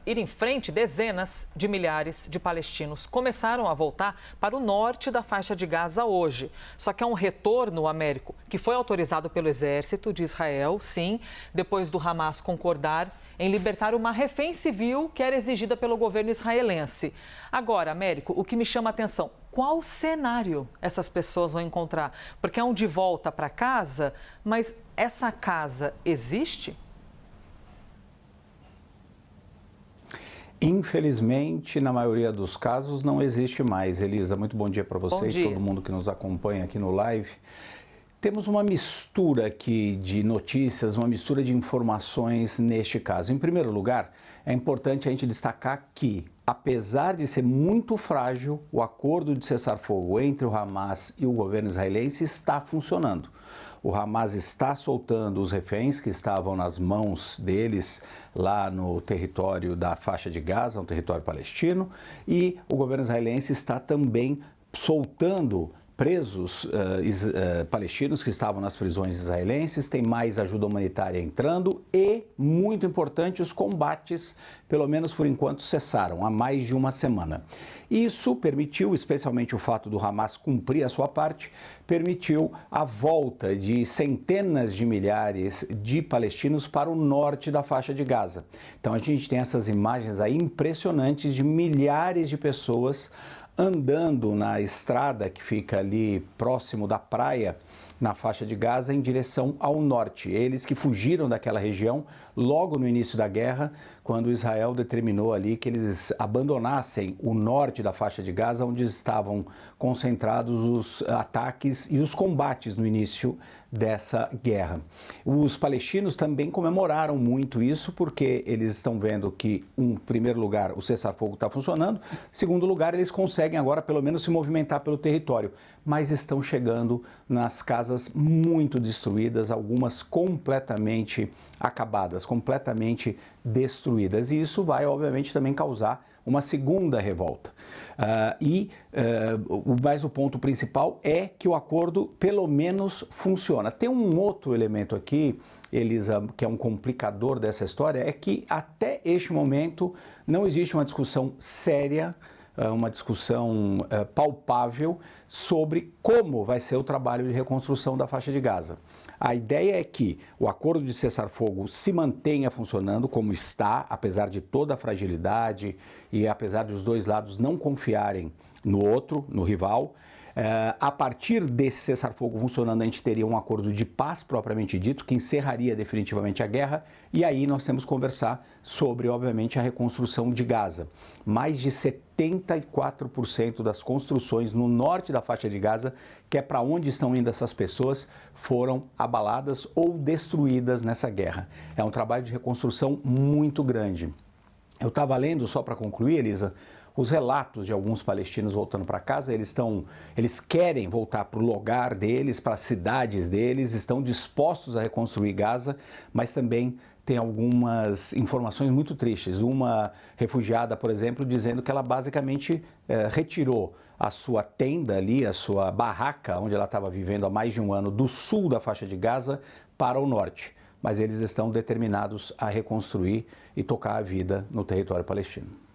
ir em frente, dezenas de milhares de palestinos começaram a voltar para o norte da faixa de Gaza hoje. Só que é um retorno, Américo, que foi autorizado pelo exército de Israel, sim, depois do Hamas concordar em libertar uma refém civil que era exigida pelo governo israelense. Agora, Américo, o que me chama a atenção, qual cenário essas pessoas vão encontrar? Porque é um de volta para casa, mas essa casa existe? Infelizmente, na maioria dos casos, não existe mais. Elisa, muito bom dia para você e todo mundo que nos acompanha aqui no live. Temos uma mistura aqui de notícias, uma mistura de informações neste caso. Em primeiro lugar, é importante a gente destacar que, apesar de ser muito frágil, o acordo de cessar-fogo entre o Hamas e o governo israelense está funcionando. O Hamas está soltando os reféns que estavam nas mãos deles lá no território da faixa de Gaza, no território palestino, e o governo israelense está também soltando presos palestinos que estavam nas prisões israelenses, tem mais ajuda humanitária entrando e, muito importante, os combates, pelo menos por enquanto, cessaram há mais de uma semana. Isso permitiu, especialmente o fato do Hamas cumprir a sua parte, permitiu a volta de centenas de milhares de palestinos para o norte da faixa de Gaza. Então a gente tem essas imagens aí impressionantes de milhares de pessoas andando na estrada que fica ali próximo da praia, na faixa de Gaza, em direção ao norte. Eles que fugiram daquela região logo no início da guerra, quando Israel determinou ali que eles abandonassem o norte da faixa de Gaza, onde estavam concentrados os ataques e os combates no início dessa guerra. Os palestinos também comemoraram muito isso, porque eles estão vendo que, em primeiro lugar, o cessar-fogo está funcionando, em segundo lugar, eles conseguem agora pelo menos se movimentar pelo território, mas estão chegando nas casas muito destruídas, algumas completamente acabadas, completamente destruídas, e isso vai, obviamente, também causar uma segunda revolta. Mas o ponto principal é que o acordo, pelo menos, funciona. Tem um outro elemento aqui, Elisa, que é um complicador dessa história, é que até este momento não existe uma discussão séria, uma discussão palpável sobre como vai ser o trabalho de reconstrução da faixa de Gaza. A ideia é que o acordo de cessar-fogo se mantenha funcionando como está, apesar de toda a fragilidade e apesar de os dois lados não confiarem no outro, no rival. A partir desse cessar-fogo funcionando, a gente teria um acordo de paz propriamente dito, que encerraria definitivamente a guerra, e aí nós temos que conversar sobre, obviamente, a reconstrução de Gaza. Mais de 74% das construções no norte da faixa de Gaza, que é para onde estão indo essas pessoas, foram abaladas ou destruídas nessa guerra. É um trabalho de reconstrução muito grande. Eu estava lendo, só para concluir, Elisa, os relatos de alguns palestinos voltando para casa. Eles querem voltar para o lugar deles, para as cidades deles, estão dispostos a reconstruir Gaza, mas também tem algumas informações muito tristes. Uma refugiada, por exemplo, dizendo que ela basicamente retirou a sua tenda ali, a sua barraca, onde ela estava vivendo há mais de um ano, do sul da faixa de Gaza para o norte. Mas eles estão determinados a reconstruir e tocar a vida no território palestino.